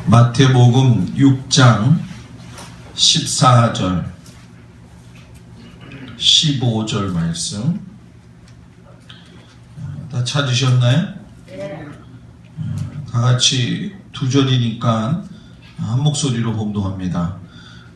마태복음 6장 14절 15절 말씀 다 찾으셨나요? 다 같이 두 절이니까 한 목소리로 봉독합니다.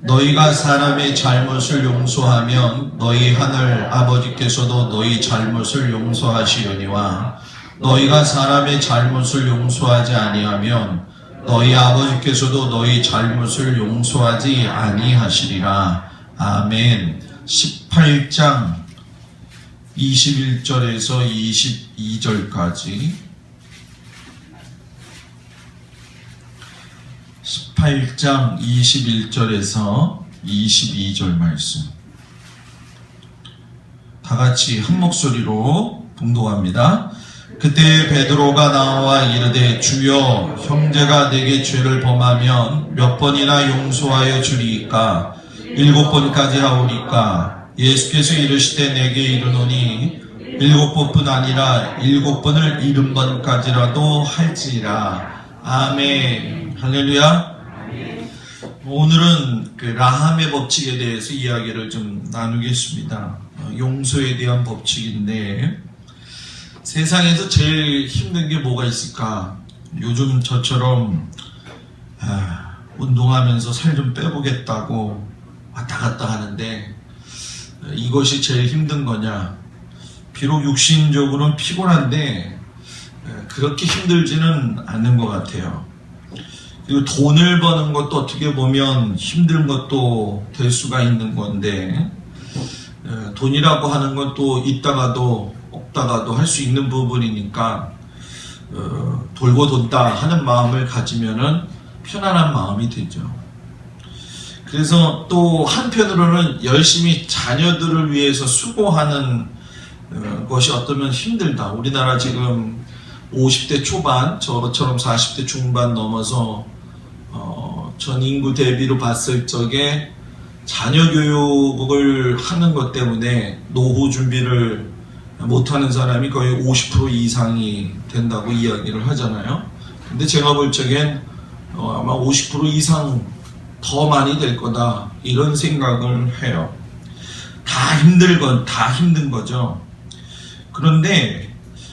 너희가 사람의 잘못을 용서하면 너희 하늘 아버지께서도 너희 잘못을 용서하시려니와 너희가 사람의 잘못을 용서하지 아니하면 너희 아버지께서도 너희 잘못을 용서하지 아니하시리라. 아멘. 18장 21절에서 22절까지 18장 21절에서 22절 말씀 다 같이 한 목소리로 봉독합니다. 그때 베드로가 나와 이르되 주여 형제가 내게 죄를 범하면 몇 번이나 용서하여 주리이까 7번까지 하오리까 예수께서 이르시되 내게 이르노니 7번뿐 아니라 7번을 70번까지라도 할지라. 아멘. 할렐루야. 오늘은 그 라함의 법칙에 대해서 이야기를 좀 나누겠습니다. 용서에 대한 법칙인데 세상에서 제일 힘든 게 뭐가 있을까? 요즘 저처럼 운동하면서 살 좀 빼보겠다고 왔다 갔다 하는데 이것이 제일 힘든 거냐? 비록 육신적으로는 피곤한데 그렇게 힘들지는 않는 것 같아요. 그리고 돈을 버는 것도 어떻게 보면 힘든 것도 될 수가 있는 건데 돈이라고 하는 건 또 있다가도 없다가도 할 수 있는 부분이니까 돌고 돈다 하는 마음을 가지면은 편안한 마음이 되죠. 그래서 또 한편으로는 열심히 자녀들을 위해서 수고하는 것이 어쩌면 힘들다. 우리나라 지금 50대 초반, 저처럼 40대 중반 넘어서 전 인구 대비로 봤을 적에 자녀 교육을 하는 것 때문에 노후 준비를 못하는 사람이 거의 50% 이상이 된다고 이야기를 하잖아요. 근데 제가 볼 적엔 아마 50% 이상 더 많이 될 거다 이런 생각을 해요. 다 힘든 거죠. 그런데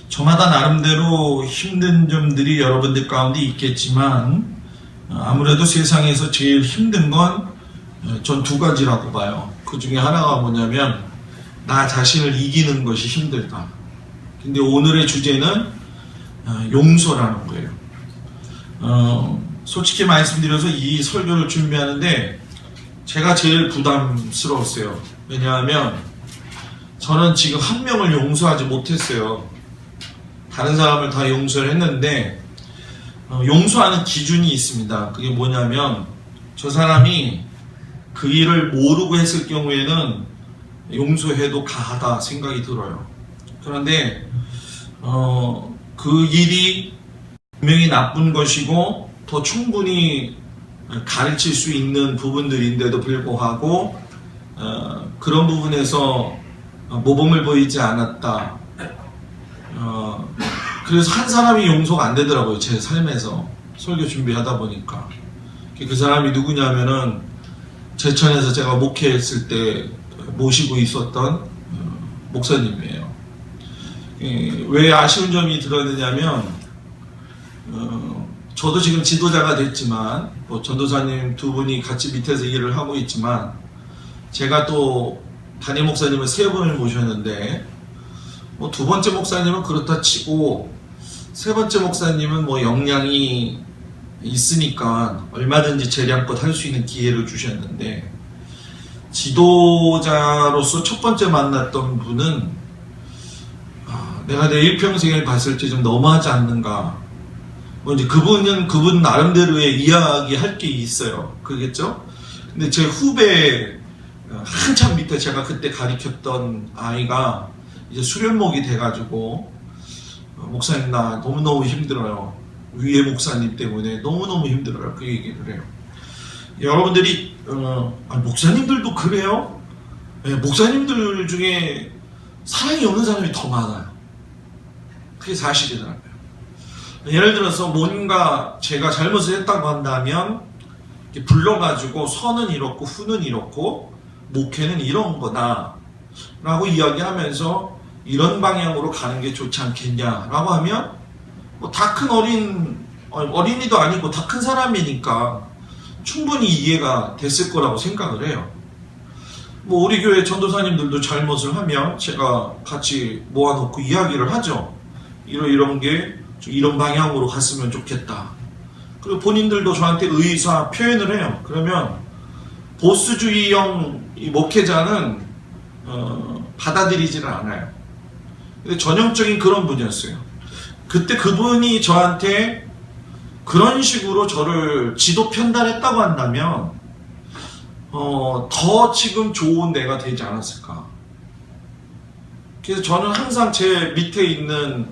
저마다 나름대로 힘든 점들이 여러분들 가운데 있겠지만 아무래도 세상에서 제일 힘든 건 전 두 가지라고 봐요. 그 중에 하나가 뭐냐면 나 자신을 이기는 것이 힘들다. 근데 오늘의 주제는 용서라는 거예요. 솔직히 말씀드려서 이 설교를 준비하는데 제가 제일 부담스러웠어요. 왜냐하면 저는 지금 한 명을 용서하지 못했어요. 다른 사람을 다 용서를 했는데 용서하는 기준이 있습니다. 그게 뭐냐면 저 사람이 그 일을 모르고 했을 경우에는 용서해도 가하다 생각이 들어요. 그런데 그 일이 분명히 나쁜 것이고 더 충분히 가르칠 수 있는 부분들인데도 불구하고 그런 부분에서 모범을 보이지 않았다. 그래서 한 사람이 용서가 안 되더라고요. 제 삶에서 설교 준비하다 보니까. 그 사람이 누구냐면은 제천에서 제가 목회했을 때 모시고 있었던 목사님이에요. 왜 아쉬운 점이 들었느냐면 저도 지금 지도자가 됐지만 전도사님 두 분이 같이 밑에서 일을 하고 있지만 제가 또 담임 목사님을 3분을 모셨는데 두 번째 목사님은 그렇다 치고 세 번째 목사님은 역량이 있으니까 얼마든지 재량껏 할 수 있는 기회를 주셨는데 지도자로서 첫 번째 만났던 분은 내가 내 일평생을 봤을 때 좀 너무하지 않는가. 이제 그분 나름대로의 이야기할 게 있어요. 그러겠죠? 근데 제 후배 한참 밑에 제가 그때 가르쳤던 아이가 이제 수련목이 돼가지고 목사님 나 너무너무 힘들어요. 위에 목사님 때문에 너무너무 힘들어요. 그 얘기를 해요. 여러분들이 목사님들도 그래요? 네, 목사님들 중에 사랑이 없는 사람이 더 많아요. 그게 사실이더라고요. 예를 들어서 뭔가 제가 잘못을 했다고 한다면 이렇게 불러가지고 선은 이렇고 후는 이렇고 목회는 이런 거다 라고 이야기하면서 이런 방향으로 가는 게 좋지 않겠냐라고 하면 뭐 다 큰 어린이도 아니고 다 큰 사람이니까 충분히 이해가 됐을 거라고 생각을 해요. 뭐 우리 교회 전도사님들도 잘못을 하면 제가 같이 모아놓고 이야기를 하죠. 이런 게 이런 방향으로 갔으면 좋겠다. 그리고 본인들도 저한테 의사 표현을 해요. 그러면 보수주의형 이 목회자는 받아들이지는 않아요. 근데 전형적인 그런 분이었어요. 그때 그분이 저한테 그런 식으로 저를 지도 편달했다고 한다면 더 지금 좋은 내가 되지 않았을까. 그래서 저는 항상 제 밑에 있는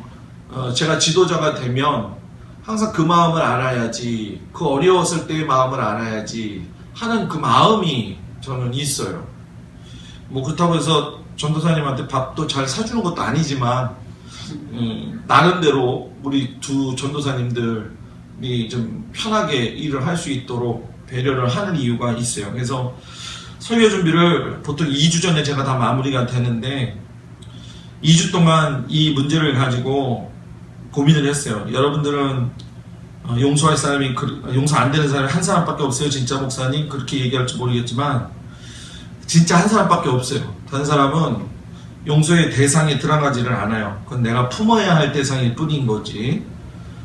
제가 지도자가 되면 항상 그 마음을 알아야지, 그 어려웠을 때의 마음을 알아야지 하는 그 마음이 저는 있어요. 뭐 그렇다고 해서 전도사님한테 밥도 잘 사주는 것도 아니지만 나름대로 우리 두 전도사님들이 좀 편하게 일을 할 수 있도록 배려를 하는 이유가 있어요. 그래서 설교 준비를 보통 2주 전에 제가 다 마무리가 되는데 2주 동안 이 문제를 가지고 고민을 했어요. 여러분들은 용서할 사람이 용서 안 되는 사람이 한 사람밖에 없어요. 진짜 목사님 그렇게 얘기할지 모르겠지만 진짜 한 사람밖에 없어요. 다른 사람은 용서의 대상에 들어가지를 않아요. 그건 내가 품어야 할 대상일 뿐인 거지.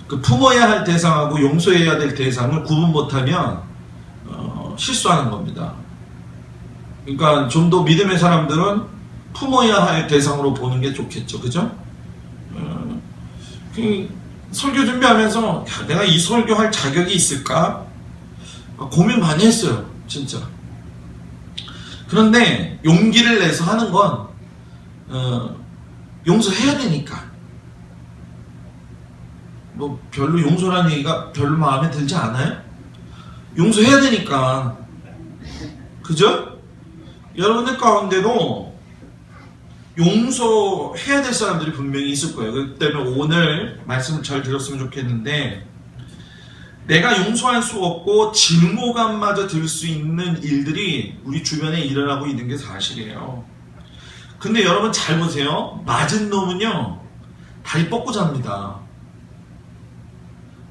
그 품어야 할 대상하고 용서해야 될 대상을 구분 못하면 실수하는 겁니다. 그러니까 좀 더 믿음의 사람들은 품어야 할 대상으로 보는 게 좋겠죠. 그죠? 설교 준비하면서 내가 이 설교할 자격이 있을까? 고민 많이 했어요. 진짜. 그런데 용기를 내서 하는 건 용서해야 되니까. 뭐 별로 용서라는 얘기가 별로 마음에 들지 않아요? 용서해야 되니까. 그죠? 여러분들 가운데도 용서해야 될 사람들이 분명히 있을 거예요. 그렇기 때문에 오늘 말씀을 잘 들었으면 좋겠는데, 내가 용서할 수 없고 증오감마저 들 수 있는 일들이 우리 주변에 일어나고 있는 게 사실이에요. 근데 여러분 잘 보세요. 맞은 놈은요 다리 뻗고 잡니다.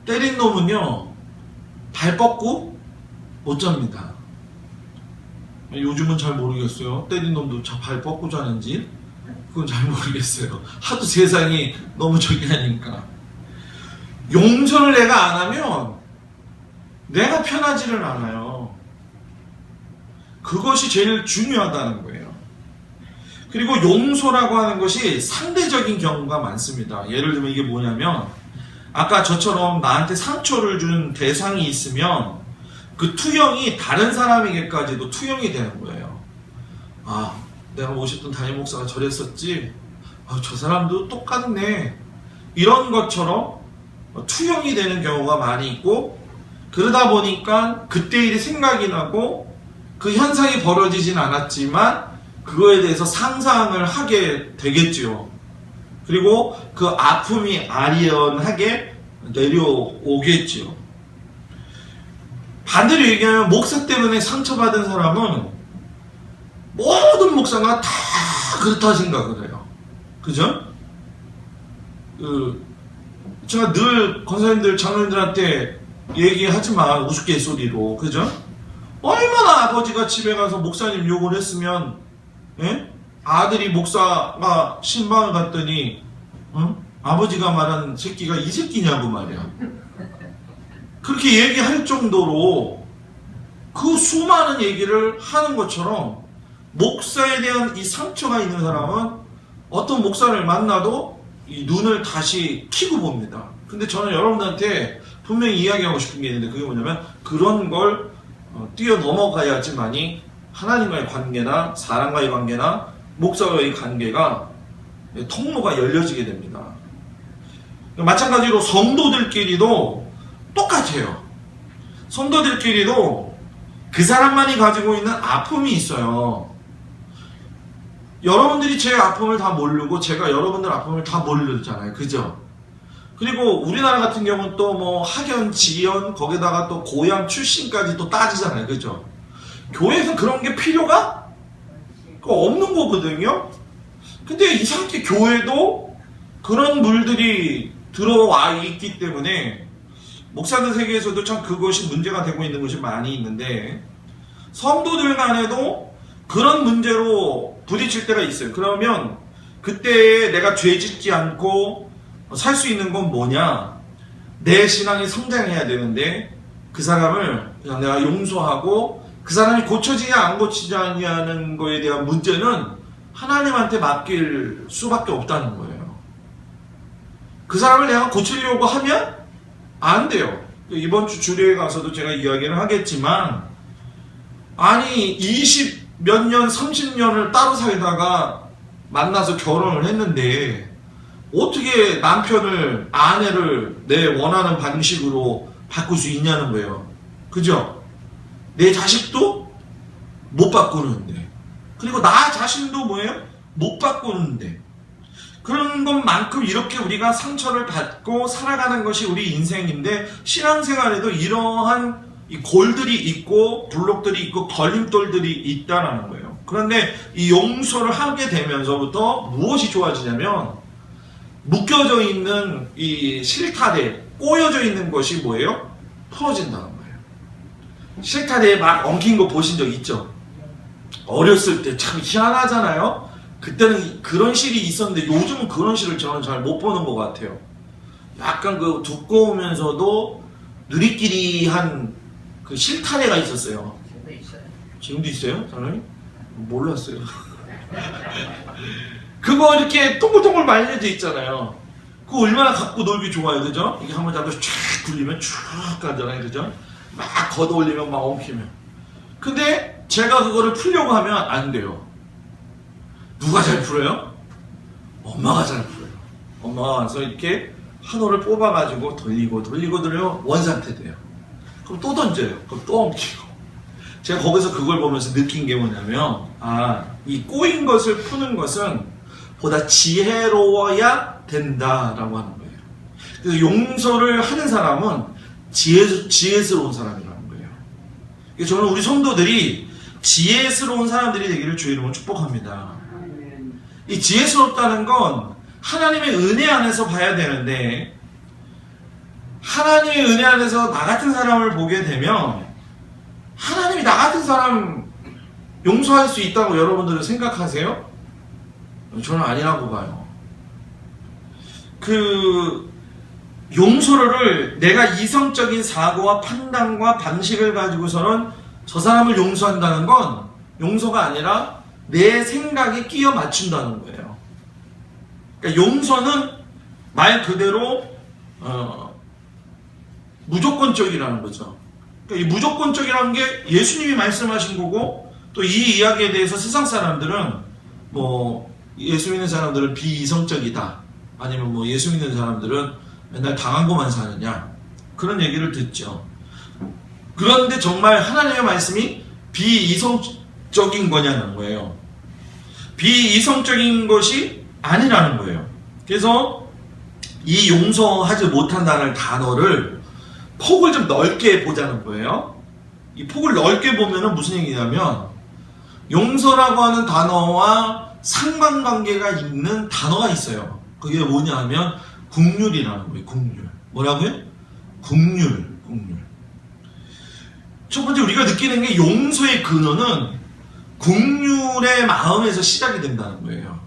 때린 놈은요 발 뻗고 못 잡니다. 요즘은 잘 모르겠어요. 때린 놈도 발 뻗고 자는지 그건 잘 모르겠어요. 하도 세상이 너무 저기 하니까. 용서를 내가 안 하면 내가 편하지를 않아요. 그것이 제일 중요하다는 거예요. 그리고 용서라고 하는 것이 상대적인 경우가 많습니다. 예를 들면 이게 뭐냐면, 아까 저처럼 나한테 상처를 준 대상이 있으면 그 투영이 다른 사람에게까지도 투영이 되는 거예요. 아, 내가 모셨던 담임 목사가 저랬었지. 저 사람도 똑같네. 이런 것처럼 투영이 되는 경우가 많이 있고, 그러다 보니까 그때 일이 생각이 나고 그 현상이 벌어지진 않았지만 그거에 대해서 상상을 하게 되겠지요. 그리고 그 아픔이 아리연하게 내려오겠지요. 반대로 얘기하면 목사 때문에 상처받은 사람은 모든 목사가 다 그렇다 생각을 해요. 그죠? 제가 늘 권사님들, 장로님들한테 얘기하지만 우스갯소리로, 그죠? 얼마나 아버지가 집에 가서 목사님 욕을 했으면, 아들이 목사가 신방을 갔더니 아버지가 말한 새끼가 이 새끼냐고 말이야. 그렇게 얘기할 정도로 그 수많은 얘기를 하는 것처럼 목사에 대한 이 상처가 있는 사람은 어떤 목사를 만나도 이 눈을 다시 켜고 봅니다. 근데 저는 여러분들한테 분명히 이야기하고 싶은 게 있는데, 그게 뭐냐면 그런 걸 뛰어넘어가야지만이 하나님과의 관계나 사람과의 관계나 목사와의 관계가 통로가 열려지게 됩니다. 마찬가지로 성도들끼리도 똑같아요. 성도들끼리도 그 사람만이 가지고 있는 아픔이 있어요. 여러분들이 제 아픔을 다 모르고 제가 여러분들 아픔을 다 모르잖아요. 그죠? 그리고 우리나라 같은 경우는 또 뭐 학연, 지연, 거기다가 또 고향 출신까지 또 따지잖아요. 그죠? 교회에서 그런 게 필요가 없는 거거든요. 근데 이상하게 교회도 그런 물들이 들어와 있기 때문에 목사들 세계에서도 참 그것이 문제가 되고 있는 것이 많이 있는데, 성도들 간에도 그런 문제로 부딪힐 때가 있어요. 그러면 그때 내가 죄 짓지 않고 살 수 있는 건 뭐냐? 내 신앙이 성장해야 되는데 그 사람을 그냥 내가 용서하고 그 사람이 고쳐지냐 안 고치냐는 거에 대한 문제는 하나님한테 맡길 수밖에 없다는 거예요. 그 사람을 내가 고치려고 하면 안 돼요. 이번 주 주례에 가서도 제가 이야기를 하겠지만, 아니 20 몇 년, 30년을 따로 살다가 만나서 결혼을 했는데 어떻게 남편을, 아내를 내 원하는 방식으로 바꿀 수 있냐는 거예요. 그죠? 내 자식도 못 바꾸는데, 그리고 나 자신도 뭐예요? 못 바꾸는데, 그런 것만큼 이렇게 우리가 상처를 받고 살아가는 것이 우리 인생인데, 신앙생활에도 이러한 이 골들이 있고 블록들이 있고 걸림돌들이 있다라는 거예요. 그런데 이 용서를 하게 되면서부터 무엇이 좋아지냐면, 묶여져 있는 이 실타래, 꼬여져 있는 것이 뭐예요? 풀어진다는 거예요. 실타래에 막 엉킨 거 보신 적 있죠? 어렸을 때 참 희한하잖아요? 그때는 그런 실이 있었는데 요즘은 그런 실을 저는 잘 못 보는 것 같아요. 약간 그 두꺼우면서도 느리끼리한 그 실타래가 있었어요. 지금도 있어요. 지금도 있어요? 저는 몰랐어요. 그거 이렇게 동글동글 말려져 있잖아요. 그거 얼마나 갖고 놀기 좋아요, 그죠? 이게 한번 잡아서 쫙 굴리면 쭉 가잖아요, 그죠? 막 걷어 올리면 막 엉키면. 근데 제가 그거를 풀려고 하면 안 돼요. 누가 잘 풀어요? 엄마가 잘 풀어요. 엄마가 와서 이렇게 한호를 뽑아가지고 돌리고 원상태 돼요. 그럼 또 던져요. 그럼 또 엉키고. 제가 거기서 그걸 보면서 느낀 게 뭐냐면, 이 꼬인 것을 푸는 것은 보다 지혜로워야 된다라고 하는 거예요. 그래서 용서를 하는 사람은 지혜스러운 사람이라는 거예요. 그래서 저는 우리 성도들이 지혜스러운 사람들이 되기를 주의 이름으로 축복합니다. 이 지혜스럽다는 건 하나님의 은혜 안에서 봐야 되는데, 하나님의 은혜 안에서 나 같은 사람을 보게 되면 하나님이 나 같은 사람 용서할 수 있다고 여러분들은 생각하세요? 저는 아니라고 봐요. 그 용서를 내가 이성적인 사고와 판단과 방식을 가지고서는 저 사람을 용서한다는 건 용서가 아니라 내 생각에 끼워 맞춘다는 거예요. 그러니까 용서는 말 그대로 무조건적이라는 거죠. 그러니까 이 무조건적이라는 게 예수님이 말씀하신 거고, 또 이 이야기에 대해서 세상 사람들은 뭐 예수 믿는 사람들은 비이성적이다, 아니면 뭐 예수 믿는 사람들은 맨날 당한 것만 사느냐, 그런 얘기를 듣죠. 그런데 정말 하나님의 말씀이 비이성적인 거냐는 거예요. 비이성적인 것이 아니라는 거예요. 그래서 이 용서하지 못한다는 단어를 폭을 좀 넓게 보자는 거예요. 이 폭을 넓게 보면은 무슨 얘기냐면, 용서라고 하는 단어와 상관관계가 있는 단어가 있어요. 그게 뭐냐 하면 긍휼이라는 거예요. 긍휼. 뭐라고요? 긍휼. 첫 번째 우리가 느끼는 게, 용서의 근원은 긍휼의 마음에서 시작이 된다는 거예요.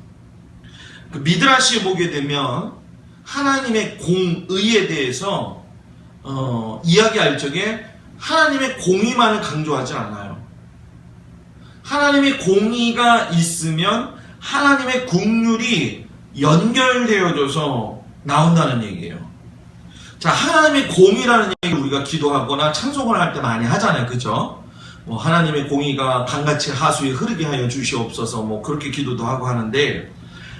그 미드라시에 보게 되면 하나님의 공의에 대해서 이야기할 적에 하나님의 공의만을 강조하지 않아요. 하나님의 공의가 있으면 하나님의 긍휼이 연결되어져서 나온다는 얘기예요. 자, 하나님의 공의라는 얘기 우리가 기도하거나 찬송을 할 때 많이 하잖아요. 그죠? 뭐 하나님의 공의가 강같이 하수에 흐르게 하여 주시옵소서, 뭐 그렇게 기도도 하고 하는데,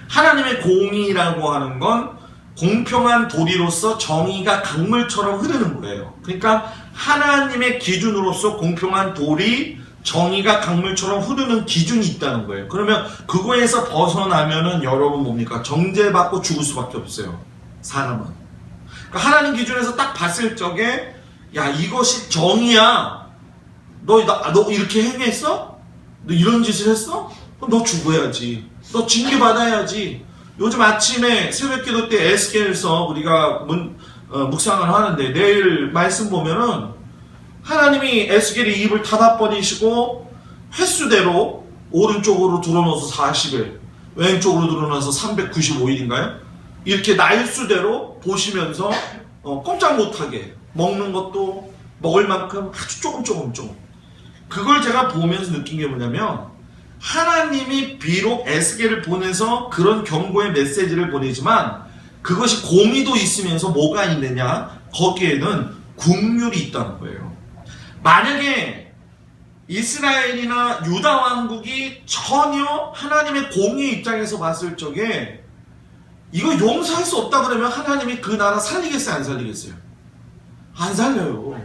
하나님의 공의라고 하는 건 공평한 도리로서 정의가 강물처럼 흐르는 거예요. 그러니까 하나님의 기준으로서 공평한 도리, 정의가 강물처럼 흐르는 기준이 있다는 거예요. 그러면 그거에서 벗어나면은 여러분 뭡니까? 정죄받고 죽을 수밖에 없어요. 사람은. 그러니까 하나님 기준에서 딱 봤을 적에 야 이것이 정의야. 너 이렇게 행했어? 너 이런 짓을 했어? 그럼 너 죽어야지. 너 징계 받아야지. 요즘 아침에 새벽기도 때 에스겔서 우리가 묵상을 하는데 내일 말씀 보면은 하나님이 에스겔의 입을 닫아버리시고 횟수대로 오른쪽으로 들어넣어서 40일, 왼쪽으로 들어넣어서 395일인가요? 이렇게 날수대로 보시면서 꼼짝 못하게 먹는 것도 먹을 만큼 아주 조금. 그걸 제가 보면서 느낀 게 뭐냐면 하나님이 비록 에스겔을 보내서 그런 경고의 메시지를 보내지만 그것이 공의도 있으면서 뭐가 있느냐? 거기에는 국률이 있다는 거예요. 만약에 이스라엘이나 유다 왕국이 전혀 하나님의 공의 입장에서 봤을 적에 이거 용서할 수 없다 그러면 하나님이 그 나라 살리겠어요? 안 살리겠어요? 안 살려요.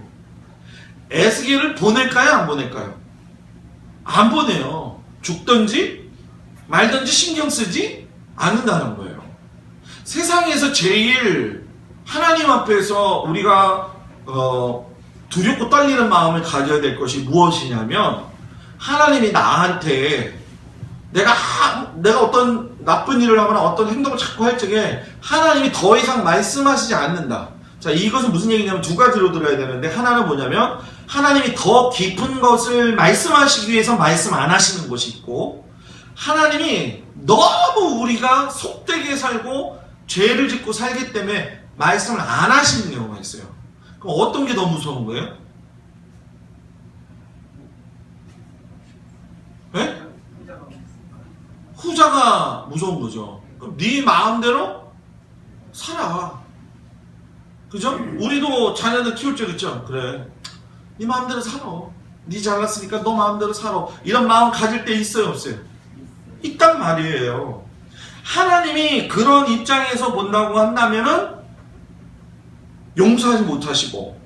에스겔을 보낼까요? 안 보낼까요? 안 보내요. 죽든지 말든지 신경 쓰지 않는다는 거예요. 세상에서 제일 하나님 앞에서 우리가 두렵고 떨리는 마음을 가져야 될 것이 무엇이냐면 하나님이 나한테 내가 어떤 나쁜 일을 하거나 어떤 행동을 자꾸 할 적에 하나님이 더 이상 말씀하시지 않는다. 자, 이것은 무슨 얘기냐면 두 가지로 들어야 되는데 하나는 뭐냐면 하나님이 더 깊은 것을 말씀하시기 위해서 말씀 안 하시는 것이 있고 하나님이 너무 우리가 속되게 살고 죄를 짓고 살기 때문에 말씀을 안 하시는 경우가 있어요. 그럼 어떤 게 더 무서운 거예요? 네? 후자가 무서운 거죠. 그럼 네 마음대로 살아. 그죠? 우리도 자녀들 키울 적 있죠? 그래. 네 마음대로 살아. 네 잘났으니까 너 마음대로 살아. 이런 마음 가질 때 있어요? 없어요? 있단 말이에요. 하나님이 그런 입장에서 본다고 한다면은 용서하지 못하시고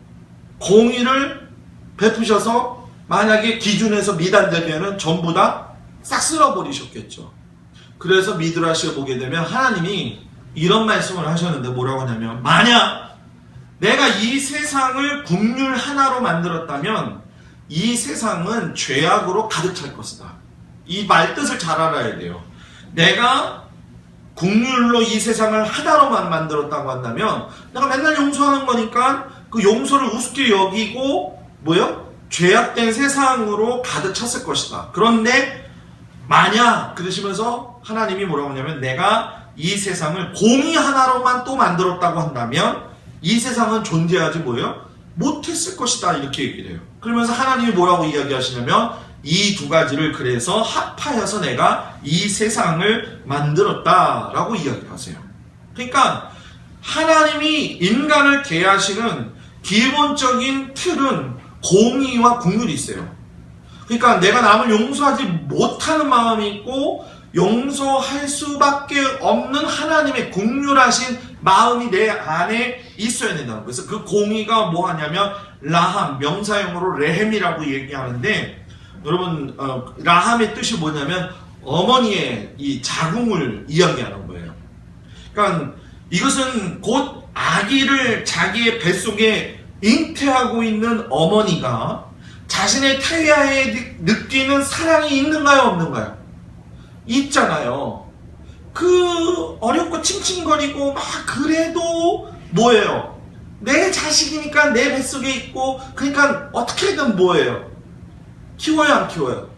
공의를 베푸셔서 만약에 기준에서 미단되면은 전부 다 싹 쓸어버리셨겠죠. 그래서 미드라시에 보게 되면 하나님이 이런 말씀을 하셨는데 뭐라고 하냐면 만약 내가 이 세상을 국률 하나로 만들었다면 이 세상은 죄악으로 가득 찰 것이다. 이 말뜻을 잘 알아야 돼요. 내가 국률로 이 세상을 하나로만 만들었다고 한다면 내가 맨날 용서하는 거니까 그 용서를 우습게 여기고 죄악된 세상으로 가득 찼을 것이다. 그런데 만약 그러시면서 하나님이 뭐라고 하냐면 내가 이 세상을 공의 하나로만 또 만들었다고 한다면 이 세상은 존재하지 못했을 것이다. 이렇게 얘기를 해요. 그러면서 하나님이 뭐라고 이야기하시냐면 이 두 가지를 그래서 합하여서 내가 이 세상을 만들었다라고 이야기하세요. 그러니까 하나님이 인간을 대하시는 기본적인 틀은 공의와 국률이 있어요. 그러니까 내가 남을 용서하지 못하는 마음이 있고 용서할 수밖에 없는 하나님의 국률하신 마음이 내 안에 있어야 된다는 거예요. 그래서 그 공의가 뭐 하냐면 라함, 명사형으로 레헴이라고 얘기하는데 여러분 라함의 뜻이 뭐냐면 어머니의 이 자궁을 이야기하는 거예요. 그러니까 이것은 곧 아기를 자기의 뱃속에 잉태하고 있는 어머니가 자신의 태아에 느끼는 사랑이 있는가요? 없는가요? 있잖아요. 그 어렵고 칭칭거리고 막 그래도 뭐예요? 내 자식이니까 내 뱃속에 있고 그러니까 어떻게든 뭐예요? 키워요 안 키워요?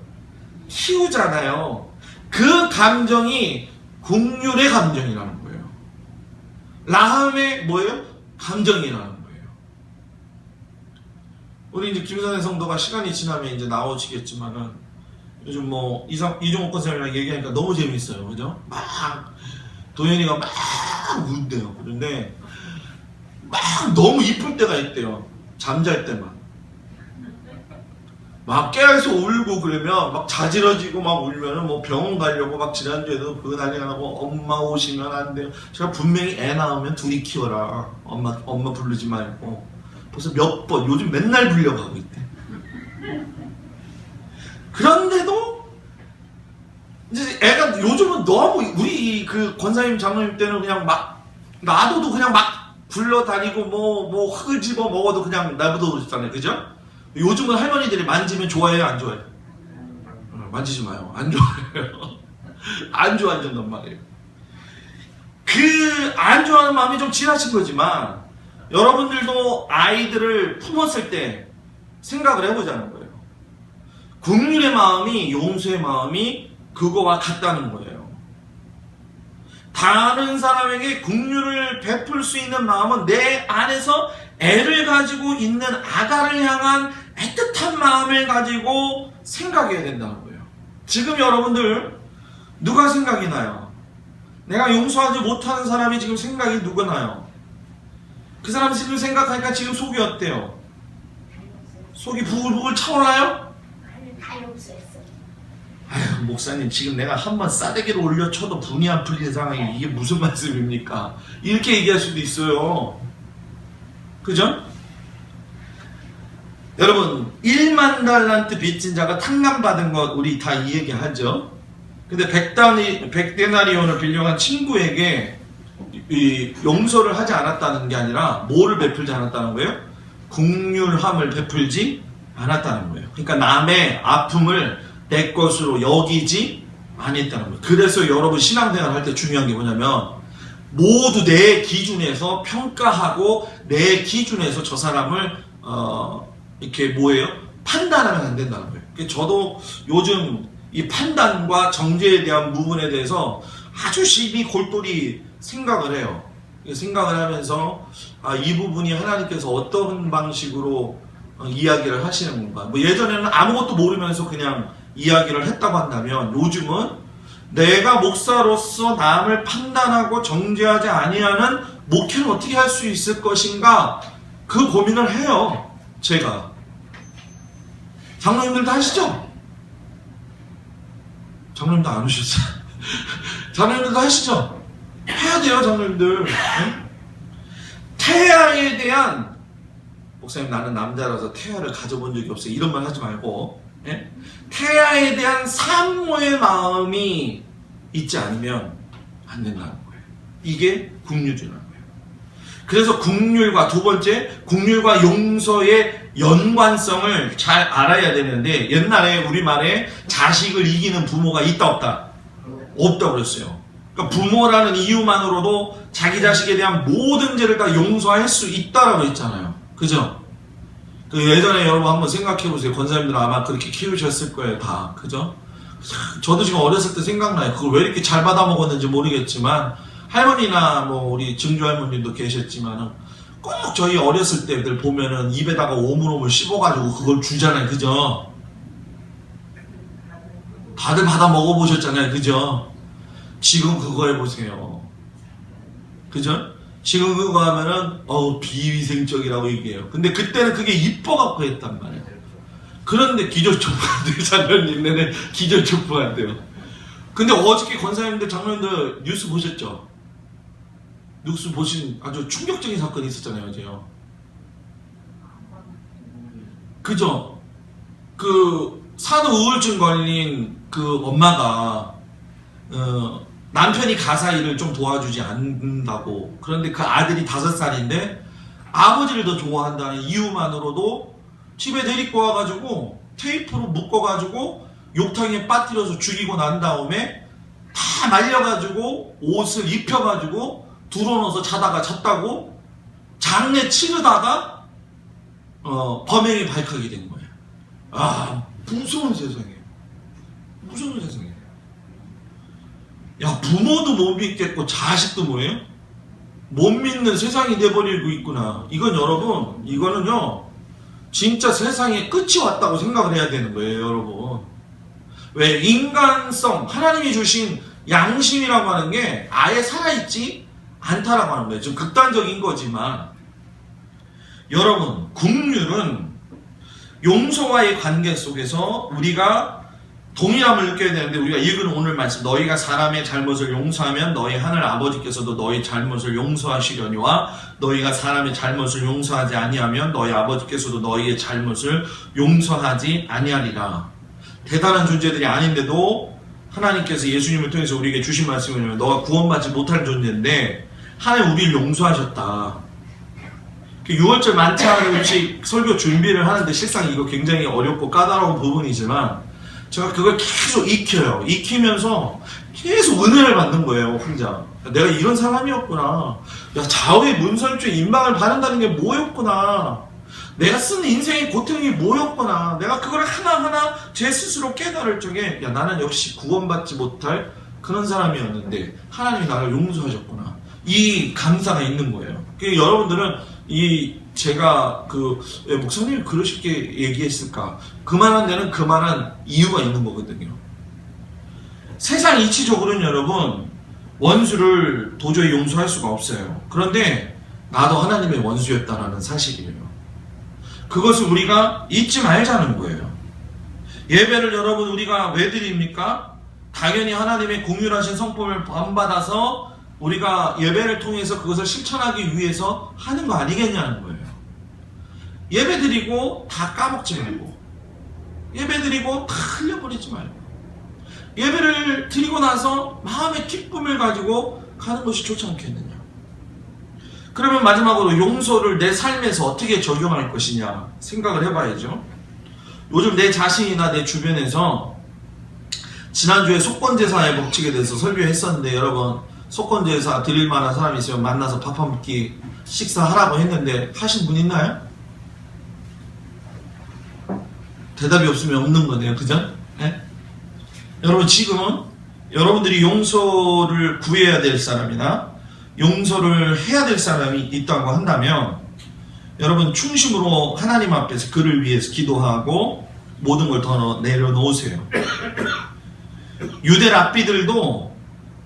키우잖아요. 그 감정이 국률의 감정이라는 거예요. 라함의 감정이라는 거예요. 우리 이제 김선혜 성도가 시간이 지나면 이제 나오시겠지만은 요즘 이종옥 권사님이랑 얘기하니까 너무 재밌어요. 그죠? 막 도현이가 막 운대요. 그런데 막 너무 이쁠 때가 있대요. 잠잘 때만. 막 깨어서 울고 그러면 막 자지러지고 막 울면은 병원 가려고 막 지난주에도 그거 난리가 나고 엄마 오시면 안 돼요. 제가 분명히 애 낳으면 둘이 키워라. 엄마 부르지 말고. 벌써 몇 번, 요즘 맨날 불려가고 있대. 그런데도 이제 애가 요즘은 너무 우리 그 권사님 장로님 때는 그냥 막 놔둬도 그냥 막 굴러다니고 뭐 흙을 집어 먹어도 그냥 나부터 그러잖아요. 그죠? 요즘은 할머니들이 만지면 좋아해요, 안 좋아해요? 만지지 마요. 안 좋아해요. 안 좋아한단 말이에요. 그 안 좋아하는 마음이 좀 지나친 거지만 여러분들도 아이들을 품었을 때 생각을 해보자는 거예요. 긍휼의 마음이, 용서의 마음이 그거와 같다는 거예요. 다른 사람에게 긍휼을 베풀 수 있는 마음은 내 안에서 애를 가지고 있는 아가를 향한 애틋한 마음을 가지고 생각해야 된다는 거예요. 지금 여러분들 누가 생각이 나요? 내가 용서하지 못하는 사람이 지금 생각이 누가 나요? 그 사람 지금 생각하니까 지금 속이 어때요? 속이 부글부글 차올라요? 다 용서했어. 아휴, 목사님 지금 내가 한번 싸대기를 올려쳐도 분이 안 풀리는 상황이 이게 무슨 말씀입니까? 이렇게 얘기할 수도 있어요. 그죠? 여러분 1만 달란트 빚진 자가 탕감받은 것 우리 다 이 얘기 하죠. 근데 100데나리온을 빌려간 친구에게 이 용서를 하지 않았다는 게 아니라 뭐를 베풀지 않았다는 거예요? 긍휼함을 베풀지 않았다는 거예요. 그러니까 남의 아픔을 내 것으로 여기지 않았다는 거예요. 그래서 여러분 신앙생활 할 때 중요한 게 뭐냐면 모두 내 기준에서 평가하고 내 기준에서 저 사람을 이렇게 뭐예요? 판단하면 안 된다는 거예요. 저도 요즘 이 판단과 정죄에 대한 부분에 대해서 아주 심히 골똘히 생각을 해요. 생각을 하면서 이 부분이 하나님께서 어떤 방식으로 이야기를 하시는 건가. 뭐 예전에는 아무것도 모르면서 그냥 이야기를 했다고 한다면 요즘은 내가 목사로서 남을 판단하고 정죄하지 아니하는 목회를 어떻게 할 수 있을 것인가 그 고민을 해요. 제가. 장로님들도 하시죠? 장로님도 안 오셨어요. 장로님들도 하시죠? 해야 돼요, 장로님들. 네? 태아에 대한 목사님 나는 남자라서 태아를 가져본 적이 없어요. 이런 말 하지 말고 네? 태아에 대한 사모의 마음이 있지 않으면 안 된다는 거예요. 이게 긍휼이라는 거예요. 그래서 긍휼과 두 번째 긍휼과 용서의 연관성을 잘 알아야 되는데 옛날에 우리말에 자식을 이기는 부모가 있다 없다? 없다고 그랬어요. 그러니까 부모라는 이유만으로도 자기 자식에 대한 모든 죄를 다 용서할 수 있다라고 했잖아요. 그죠? 그 예전에 여러분 한번 생각해 보세요. 권사님들 아마 그렇게 키우셨을 거예요. 다. 그죠? 저도 지금 어렸을 때 생각나요. 그걸 왜 이렇게 잘 받아 먹었는지 모르겠지만 할머니나 뭐 우리 증조 할머님도 계셨지만은 꼭 저희 어렸을 때들 보면은 입에다가 오물오물 씹어가지고 그걸 주잖아요. 그죠? 다들 받아 먹어보셨잖아요. 그죠? 지금 그거 해보세요. 그죠? 지금 그거 하면은 비위생적이라고 얘기해요. 근데 그때는 그게 이뻐갖고 했단 말이에요. 그런데 기절초풍한대요. 장로님 내내 기절초풍한대요. 근데 어저께 권사님들 장로님들 뉴스 보셨죠? 뉴스 보신 아주 충격적인 사건이 있었잖아요. 어제요. 그죠? 그 산후 우울증 걸린 그 엄마가 남편이 가사 일을 좀 도와주지 않는다고. 그런데 그 아들이 5살인데 아버지를 더 좋아한다는 이유만으로도 집에 데리고 와가지고 테이프로 묶어가지고 욕탕에 빠뜨려서 죽이고 난 다음에 다 말려가지고 옷을 입혀가지고 둘러넣어서 자다가 잤다고 장례 치르다가 범행이 발覚이 된 거예요. 무서운 세상이에요. 무서운 세상이에요. 야, 부모도 못 믿겠고 자식도 뭐예요? 못 믿는 세상이 돼버리고 있구나. 이건 여러분, 이거는요 진짜 세상에 끝이 왔다고 생각을 해야 되는 거예요. 여러분, 왜 인간성, 하나님이 주신 양심이라고 하는 게 아예 살아있지 않다라고 하는 거예요. 좀 극단적인 거지만 여러분, 긍휼은 용서와의 관계 속에서 우리가 동일함을 느껴야 되는데, 우리가 읽은 오늘 말씀, 너희가 사람의 잘못을 용서하면 너희 하늘 아버지께서도 너희 잘못을 용서하시려니와 너희가 사람의 잘못을 용서하지 아니하면 너희 아버지께서도 너희의 잘못을 용서하지 아니하리라. 대단한 존재들이 아닌데도 하나님께서 예수님을 통해서 우리에게 주신 말씀이 뭐냐면 너가 구원받지 못할 존재인데 하나님 우리를 용서하셨다. 6월절 만찬 음식 설교 준비를 하는데 실상 이거 굉장히 어렵고 까다로운 부분이지만 제가 그걸 계속 익혀요. 익히면서 계속 은혜를 받는 거예요, 혼자. 내가 이런 사람이었구나. 야, 좌우의 문설주에 임방을 바른다는 게 뭐였구나. 내가 쓰는 인생의 고통이 뭐였구나. 내가 그걸 하나하나 제 스스로 깨달을 적에 야, 나는 역시 구원받지 못할 그런 사람이었는데 하나님이 나를 용서하셨구나. 이 감사가 있는 거예요. 여러분들은 제가 왜 목사님이 그러쉽게 얘기했을까? 그만한 데는 그만한 이유가 있는 거거든요. 세상 이치적으로는 여러분 원수를 도저히 용서할 수가 없어요. 그런데 나도 하나님의 원수였다라는 사실이에요. 그것을 우리가 잊지 말자는 거예요. 예배를 여러분 우리가 왜 드립니까? 당연히 하나님의 공유하신 성품을 본받아서 우리가 예배를 통해서 그것을 실천하기 위해서 하는 거 아니겠냐는 거예요. 예배 드리고 다 까먹지 말고, 예배 드리고 다 흘려버리지 말고, 예배를 드리고 나서 마음의 기쁨을 가지고 가는 것이 좋지 않겠느냐. 그러면 마지막으로 용서를 내 삶에서 어떻게 적용할 것이냐 생각을 해봐야죠. 요즘 내 자신이나 내 주변에서 지난주에 속건제사의 법칙에 대해서 설교했었는데 여러분 속건제사 드릴 만한 사람이 있으면 만나서 밥 한 끼 식사하라고 했는데 하신 분 있나요? 대답이 없으면 없는 거네요. 그죠? 네? 여러분 지금은 여러분들이 용서를 구해야 될 사람이나 용서를 해야 될 사람이 있다고 한다면 여러분 중심으로 하나님 앞에서 그를 위해서 기도하고 모든 걸 더 내려놓으세요. 유대 랍비들도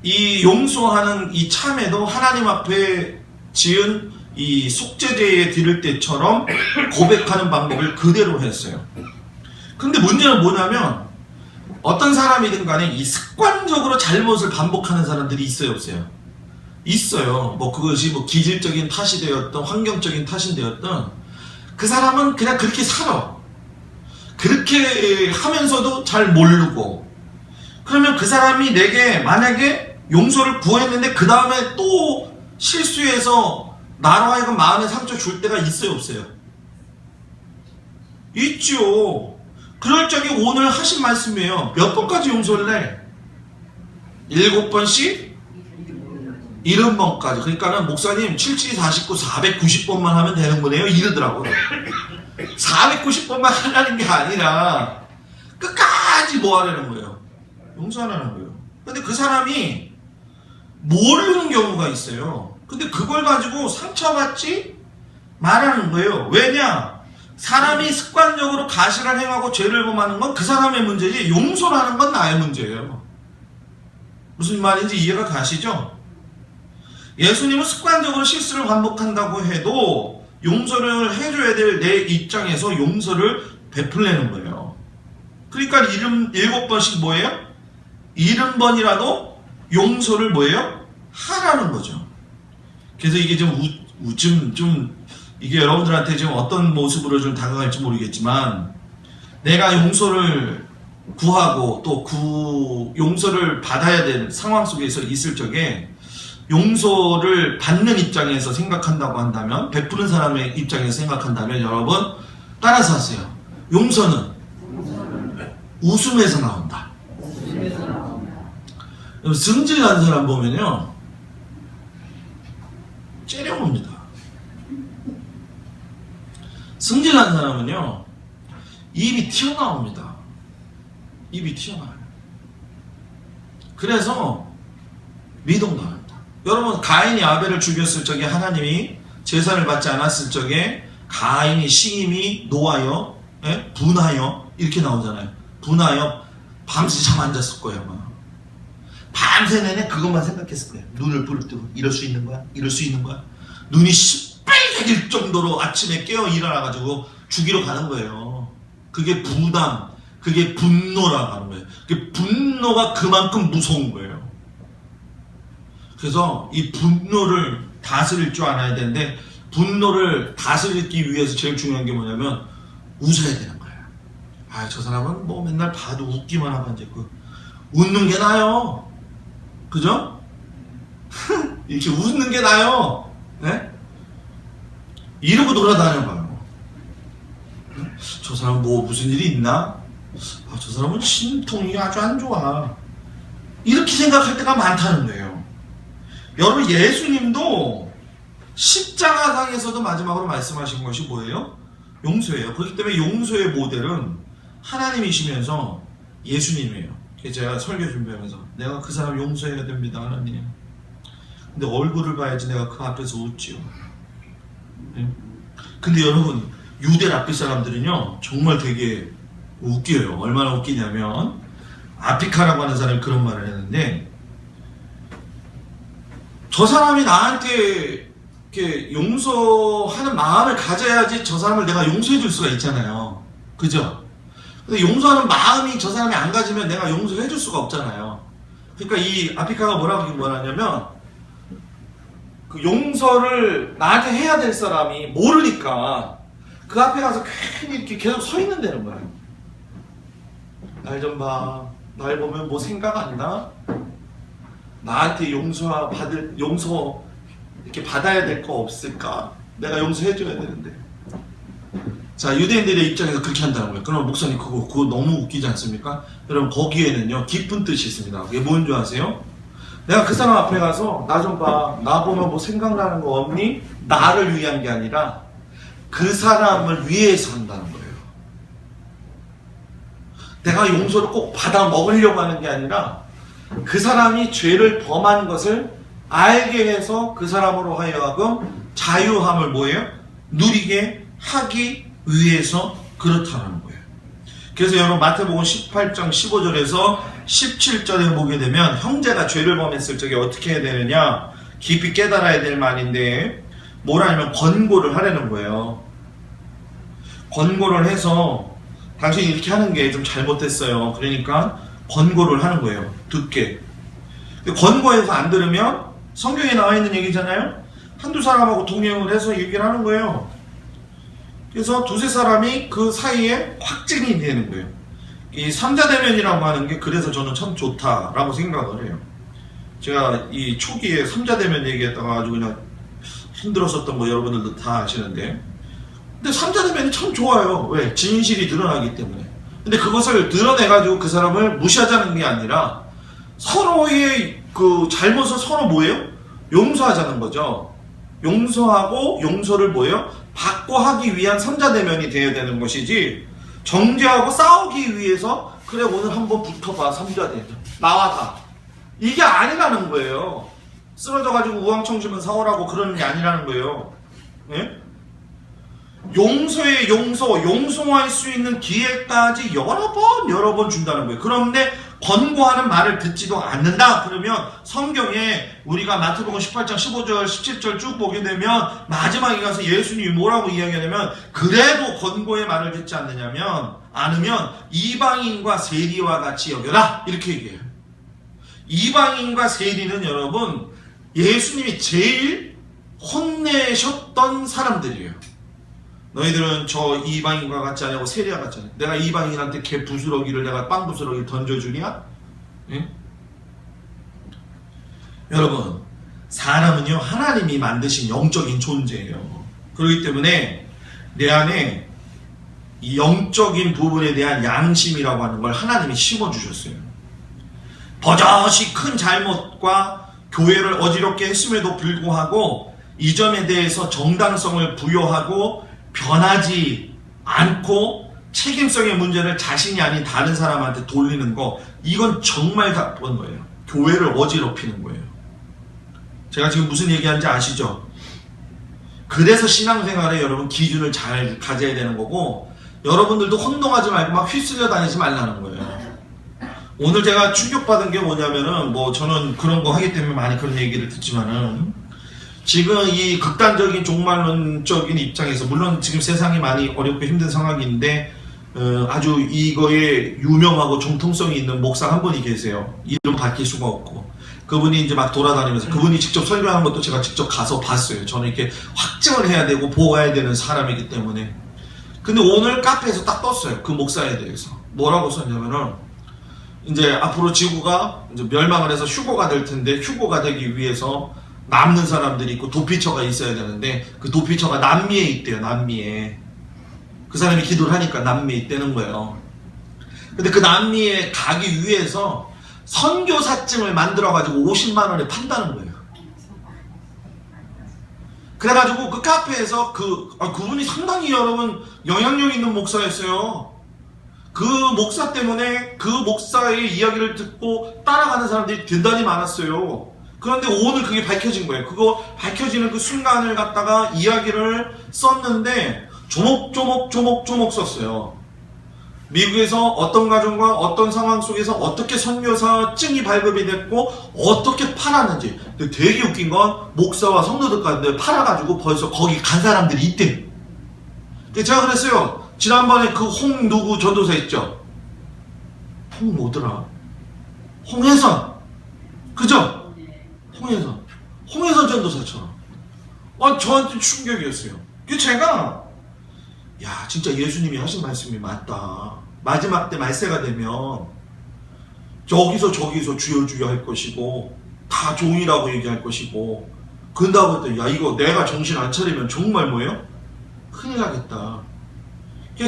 이 용서하는 이 참에도 하나님 앞에 지은 이 속죄제에 드릴 때처럼 고백하는 방법을 그대로 했어요. 근데 문제는 뭐냐면 어떤 사람이든 간에 이 습관적으로 잘못을 반복하는 사람들이 있어요, 없어요? 있어요. 뭐 그것이 뭐 기질적인 탓이 되었던 환경적인 탓이 되었던 그 사람은 그냥 그렇게 살아. 그렇게 하면서도 잘 모르고 그러면 그 사람이 내게 만약에 용서를 구했는데 그 다음에 또 실수해서 나로 하여금 마음에 상처 줄 때가 있어요, 없어요? 있죠. 그럴 적에 오늘 하신 말씀이에요. 몇 번까지 용서를 해? 7번씩? 70번까지. 그러니까는 목사님 77, 49, 490번만 하면 되는 거네요. 이러더라고요. 490번만 하라는 게 아니라 끝까지 뭐 하라는 거예요? 용서하라는 거예요. 근데 그 사람이 모르는 경우가 있어요. 근데 그걸 가지고 상처받지 말하는 거예요. 왜냐? 사람이 습관적으로 가시를 행하고 죄를 범하는 건 그 사람의 문제지 용서를 하는 건 나의 문제예요. 무슨 말인지 이해가 가시죠? 예수님은 습관적으로 실수를 반복한다고 해도 용서를 해줘야 될 내 입장에서 용서를 베풀려는 거예요. 그러니까 7번씩 뭐예요? 70번이라도 용서를 뭐예요? 하라는 거죠. 그래서 이게 좀 이게 여러분들한테 지금 어떤 모습으로 좀 다가갈지 모르겠지만 내가 용서를 구하고 또 용서를 받아야 될 상황 속에서 있을 적에 용서를 받는 입장에서 생각한다고 한다면 베푸는 사람의 입장에서 생각한다면 여러분 따라서 하세요. 용서는 웃음에서 나온다. 승질난 사람 보면요 째려봅니다. 승질난 사람은요 입이 튀어나옵니다. 입이 튀어나와요. 그래서 미동당합니다. 여러분 가인이 아벨을 죽였을 적에 하나님이 제사를 받지 않았을 적에 가인이 심히 노하여 분하여 이렇게 나오잖아요. 분하여 밤새 잠 안 잤을 거예요. 아마. 밤새 내내 그것만 생각했을 거예요. 눈을 부릅뜨고 이럴 수 있는 거야? 이럴 수 있는 거야? 눈이 시뻘개질 정도로 아침에 깨어 일어나가지고 죽이러 가는 거예요. 그게 부담, 그게 분노라고 하는 거예요. 그 분노가 그만큼 무서운 거예요. 그래서 이 분노를 다스릴 줄 알아야 되는데 분노를 다스리기 위해서 제일 중요한 게 뭐냐면 웃어야 되는 거예요. 아, 저 사람은 뭐 맨날 봐도 웃기만 하고 이제 웃는 게 나아요. 그죠? 이렇게 웃는 게 나아요. 네? 이러고 돌아다녀봐요. 저 사람 뭐 무슨 일이 있나? 저 사람은 신통이 아주 안 좋아. 이렇게 생각할 때가 많다는 거예요. 여러분, 예수님도 십자가상에서도 마지막으로 말씀하신 것이 뭐예요? 용서예요. 그렇기 때문에 용서의 모델은 하나님이시면서 예수님이에요. 제가 설교 준비하면서 내가 그 사람 용서해야 됩니다, 하나님. 근데 얼굴을 봐야지 내가 그 앞에서 웃지요. 근데 여러분, 유대 랍비 사람들은요 정말 되게 웃겨요. 얼마나 웃기냐면, 아피카라고 하는 사람이 그런 말을 했는데, 저 사람이 나한테 이렇게 용서하는 마음을 가져야지 저 사람을 내가 용서해 줄 수가 있잖아요. 그죠? 근데 용서하는 마음이 저 사람이 안 가지면 내가 용서해 줄 수가 없잖아요. 그러니까 이 아피카가 뭐라고 말하냐면, 그 용서를 나한테 해야 될 사람이 모르니까 그 앞에 가서 괜히 이렇게 계속 서 있는다는 거예요. 날 좀 봐. 날 보면 뭐 생각 안 나? 나한테 용서 이렇게 받아야 될 거 없을까? 내가 용서해줘야 되는데. 자, 유대인들의 입장에서 그렇게 한다는 거예요. 그럼 목사님 그거 너무 웃기지 않습니까? 여러분, 거기에는요 깊은 뜻이 있습니다. 그게 뭔 줄 아세요? 내가 그 사람 앞에 가서 나 좀 봐. 나 보면 뭐 생각나는 거 없니? 나를 위한 게 아니라 그 사람을 위해서 한다는 거예요. 내가 용서를 꼭 받아 먹으려고 하는 게 아니라 그 사람이 죄를 범한 것을 알게 해서 그 사람으로 하여금 자유함을 뭐예요? 누리게 하기 위해서 그렇다는 거예요. 그래서 여러분, 마태복음 18장 15절에서 17절에 보게 되면 형제가 죄를 범했을 적에 어떻게 해야 되느냐, 깊이 깨달아야 될 말인데 뭐라냐면 권고를 하라는 거예요. 권고를 해서 당신이 이렇게 하는 게 좀 잘못됐어요. 그러니까 권고를 하는 거예요. 듣게. 권고해서 안 들으면 성경에 나와 있는 얘기잖아요. 한두 사람하고 동행을 해서 얘기를 하는 거예요. 그래서 두세 사람이 그 사이에 확증이 되는 거예요. 이 삼자대면이라고 하는 게 그래서 저는 참 좋다라고 생각을 해요. 제가 이 초기에 삼자대면 얘기했다가 아주 그냥 힘들었었던 거 여러분들도 다 아시는데, 근데 삼자대면이 참 좋아요. 왜? 진실이 드러나기 때문에. 근데 그것을 드러내가지고 그 사람을 무시하자는 게 아니라 서로의 그 잘못을 서로 뭐예요? 용서하자는 거죠. 용서하고 용서를 뭐예요? 받고 하기 위한 삼자대면이 되어야 되는 것이지, 정죄하고 싸우기 위해서 그래 오늘 한번 붙어봐 삼자대면 나와 이게 아니라는 거예요. 쓰러져가지고 우왕청심은 사오라고 그러는 게 아니라는 거예요. 예? 용서의 용서할 수 있는 기회까지 여러 번 준다는 거예요. 그런데 권고하는 말을 듣지도 않는다 그러면 성경에 우리가 마태복음 18장 15절 17절 쭉 보게 되면 마지막에 가서 예수님이 뭐라고 이야기하냐면, 그래도 권고의 말을 듣지 않으면 이방인과 세리와 같이 여겨라, 이렇게 얘기해요. 이방인과 세리는 여러분, 예수님이 제일 혼내셨던 사람들이에요. 너희들은 저 이방인과 같지 않냐고, 세리와 같지 않냐. 내가 이방인한테 개 부스러기를 내가 빵 부스러기를 던져주냐? 예? 여러분, 사람은요 하나님이 만드신 영적인 존재예요. 그렇기 때문에 내 안에 이 영적인 부분에 대한 양심이라고 하는 걸 하나님이 심어주셨어요. 버젓이 큰 잘못과 교회를 어지럽게 했음에도 불구하고 이 점에 대해서 정당성을 부여하고 변하지 않고 책임성의 문제를 자신이 아닌 다른 사람한테 돌리는 거, 이건 정말 나쁜 거예요. 교회를 어지럽히는 거예요. 제가 지금 무슨 얘기하는지 아시죠? 그래서 신앙생활에 여러분 기준을 잘 가져야 되는 거고, 여러분들도 혼동하지 말고 막 휘둘려 다니지 말라는 거예요. 오늘 제가 충격받은 게 뭐냐면은, 뭐 저는 그런 거 하기 때문에 많이 그런 얘기를 듣지만은, 지금 이 극단적인 종말론적인 입장에서, 물론 지금 세상이 많이 어렵고 힘든 상황인데 아주 이거에 유명하고 정통성이 있는 목사 한 분이 계세요. 이름 밝힐 수가 없고, 그분이 이제 막 돌아다니면서 그분이 직접 설교하는 것도 제가 직접 가서 봤어요. 저는 이렇게 확증을 해야 되고 보아야 되는 사람이기 때문에. 근데 오늘 카페에서 딱 떴어요. 그 목사에 대해서 뭐라고 썼냐면은, 이제 앞으로 지구가 이제 멸망을 해서 휴거가 될 텐데, 휴거가 되기 위해서 남는 사람들이 있고 도피처가 있어야 되는데 그 도피처가 남미에 있대요. 남미에. 그 사람이 기도를 하니까 남미에 있다는 거예요. 근데 그 남미에 가기 위해서 선교사증을 만들어가지고 50만 원에 판다는 거예요. 그래가지고 그 카페에서 그분이 상당히 여러분 영향력 있는 목사였어요. 그 목사 때문에 그 목사의 이야기를 듣고 따라가는 사람들이 대단히 많았어요. 그런데 오늘 그게 밝혀진 거예요. 그거 밝혀지는 그 순간을 갖다가 이야기를 썼는데 조목조목 썼어요. 미국에서 어떤 가정과 어떤 상황 속에서 어떻게 선교사 증이 발급이 됐고 어떻게 팔았는지. 근데 되게 웃긴 건 목사와 성도들 가운데 팔아가지고 벌써 거기 간 사람들이 있대. 제가 그랬어요. 지난번에 그 누구 전도사 있죠? 뭐더라? 홍혜선. 그죠? 홍혜선 전도사처럼. 저한테 충격이었어요. 제가 야, 진짜 예수님이 하신 말씀이 맞다. 마지막 때 말세가 되면 저기서 주여 주여 할 것이고 다 종이라고 얘기할 것이고 그런다고 했더니 야, 이거 내가 정신 안 차리면 정말 뭐예요? 큰일 나겠다.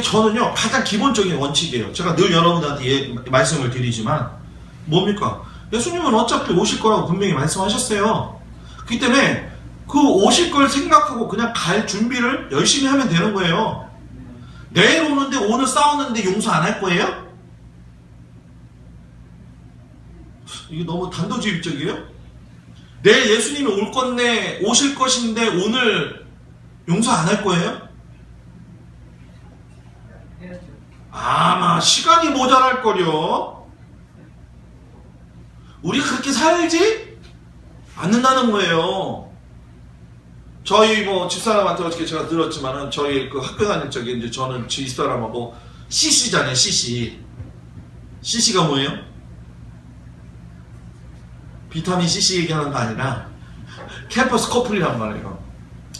저는요, 가장 기본적인 원칙이에요. 제가 늘 여러분들한테 말씀을 드리지만 뭡니까? 예수님은 어차피 오실 거라고 분명히 말씀하셨어요. 그렇기 때문에 그 오실 걸 생각하고 그냥 갈 준비를 열심히 하면 되는 거예요. 내일 오는데 오늘 싸웠는데 용서 안 할 거예요? 이게 너무 단도직입적이에요? 내일 예수님이 올 건데 오실 것인데 오늘 용서 안 할 거예요? 아마 시간이 모자랄 거려. 우리가 그렇게 살지 않는다는 거예요. 저희 집사람한테 어떻게 제가 들었지만은 저희 그 학교 다닐 적에 이제 저는 집사람하고 CC잖아요. CC가 뭐예요? 비타민 CC 얘기하는 거 아니라 캠퍼스 커플이란 말이에요.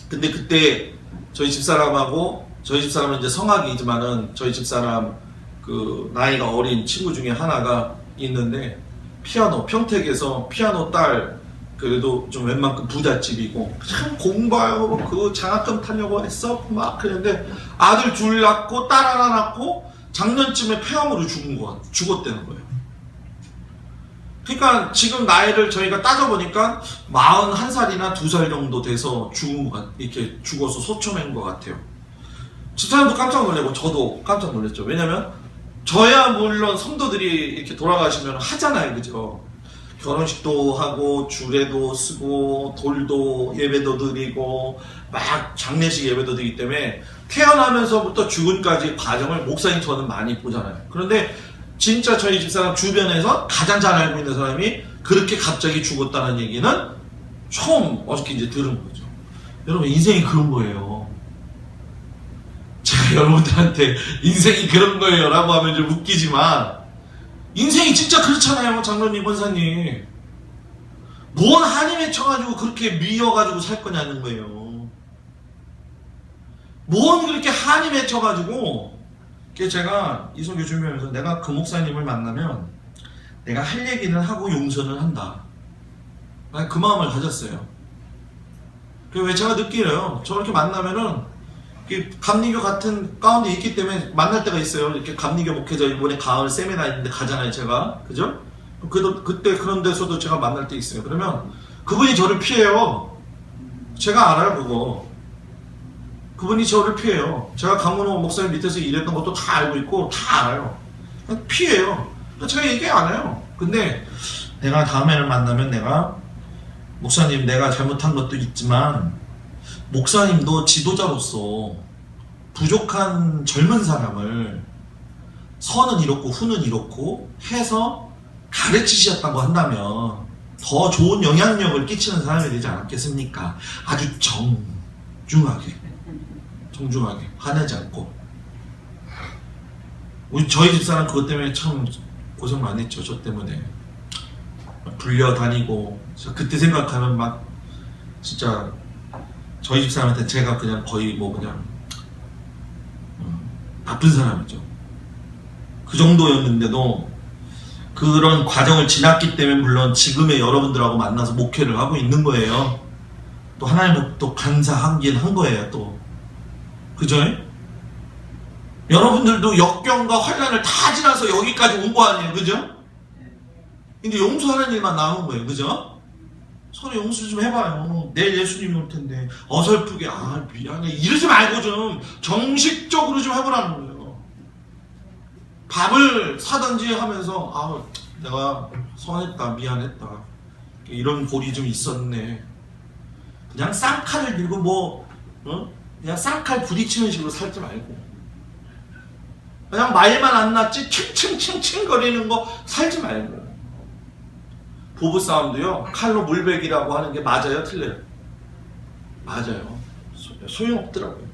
근데 그때 저희 집사람은 이제 성악이지만은 저희 집사람 그 나이가 어린 친구 중에 하나가 있는데 평택에서 피아노 딸 그래도 좀 웬만큼 부잣집이고 참 공부하고 그 장학금 타려고 했어 막 그랬는데 아들 둘 낳고 딸 하나 낳고 작년쯤에 폐암으로 죽었다는 거예요. 그러니까 지금 나이를 저희가 따져보니까 41살이나 2살 정도 돼서 이렇게 죽어서 소초맨 것 같아요. 집사람도 깜짝 놀래고 저도 깜짝 놀랐죠. 왜냐면 저야 물론 성도들이 이렇게 돌아가시면 하잖아요. 그죠? 결혼식도 하고 주례도 쓰고 돌도 예배도 드리고 막 장례식 예배도 드리기 때문에 태어나면서부터 죽음까지 과정을 목사님 저는 많이 보잖아요. 그런데 진짜 저희 집사람 주변에서 가장 잘 알고 있는 사람이 그렇게 갑자기 죽었다는 얘기는 처음 어저께 이제 들은 거죠. 여러분 인생이 그런 거예요. 제가 여러분들한테 인생이 그런 거예요 라고 하면 좀 웃기지만 인생이 진짜 그렇잖아요. 장로님, 권사님. 뭔 한이 맺혀가지고 그렇게 미어가지고 살 거냐는 거예요. 뭔 그렇게 한이 맺혀가지고. 제가 이송교 준비하면서 내가 그 목사님을 만나면 내가 할 얘기는 하고 용서는 한다. 그 마음을 가졌어요. 왜 제가 느끼래요. 저렇게 만나면은 감리교 같은 가운데 있기 때문에 만날 때가 있어요. 이렇게 감리교 목회자 이번에 가을 세미나 있는데 가잖아요, 제가. 그죠? 그때 그런 데서도 제가 만날 때 있어요. 그러면 그분이 저를 피해요. 제가 알아요, 그거. 그분이 저를 피해요. 제가 강문호 목사님 밑에서 일했던 것도 다 알고 있고 다 알아요. 그냥 피해요. 제가 얘기 안 해요. 근데 내가 다음에는 만나면 내가 목사님 내가 잘못한 것도 있지만 목사님도 지도자로서 부족한 젊은 사람을 선은 이렇고 후는 이렇고 해서 가르치셨다고 한다면 더 좋은 영향력을 끼치는 사람이 되지 않았겠습니까? 아주 정중하게 화내지 않고. 저희 집사람 그것 때문에 참 고생 많이 했죠. 저 때문에 불려다니고. 그때 생각하면 막 진짜 저희 집사람한테 제가 그냥 거의 그냥 나쁜 사람이죠. 그 정도였는데도 그런 과정을 지났기 때문에 물론 지금의 여러분들하고 만나서 목회를 하고 있는 거예요. 또 하나님은 또 간사하긴 한 거예요. 또 그죠? 여러분들도 역경과 환난을 다 지나서 여기까지 온 거 아니에요, 그죠? 근데 용서하는 일만 남은 거예요, 그죠? 서로 용서 좀 해봐요. 내일 예수님이 올 텐데 어설프게 미안해 이러지 말고 좀 정식적으로 좀 해보라는 거예요. 밥을 사든지 하면서 내가 서운했다, 미안했다, 이런 골이 좀 있었네. 그냥 쌍칼을 들고 그냥 쌍칼 부딪히는 식으로 살지 말고, 그냥 말만 안 났지 칭칭칭칭 거리는 거 살지 말고. 부부싸움도요, 칼로 물베기라고 하는 게 맞아요, 틀려요? 맞아요. 소용없더라고요.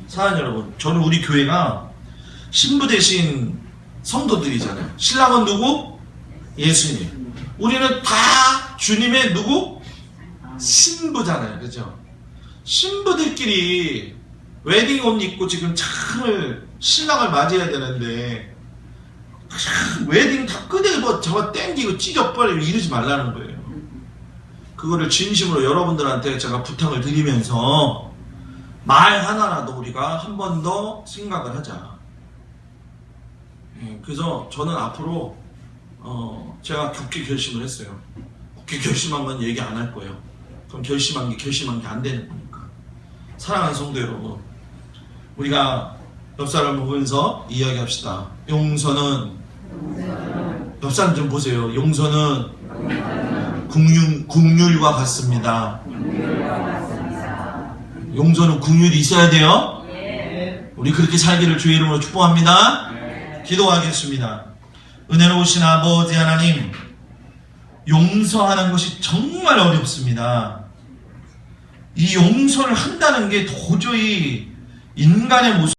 사랑하는 여러분, 저는 우리 교회가 신부 대신 성도들이잖아요. 신랑은 누구? 예수님. 우리는 다 주님의 누구? 신부잖아요, 그죠? 신부들끼리 웨딩 옷 입고 지금 신랑을 맞이해야 되는데 웨딩 다 끄대고 저거 땡기고 찢어버리고 이러지 말라는 거예요. 그거를 진심으로 여러분들한테 제가 부탁을 드리면서 말 하나라도 우리가 한 번 더 생각을 하자. 그래서 저는 앞으로 제가 굳게 결심을 했어요. 굳게 결심한 건 얘기 안 할 거예요. 그럼 결심한 게 안 되는 거니까. 사랑하는 성도 여러분, 우리가 옆 사람을 보면서 이야기합시다. 용서는, 옆 사람 좀 보세요. 용서는 국률과 같습니다. 용서는 국률이 있어야 돼요. 우리 그렇게 살기를 주의 이름으로 축복합니다. 기도하겠습니다. 은혜로우신 아버지 하나님, 용서하는 것이 정말 어렵습니다. 이 용서를 한다는 게 도저히 인간의 모습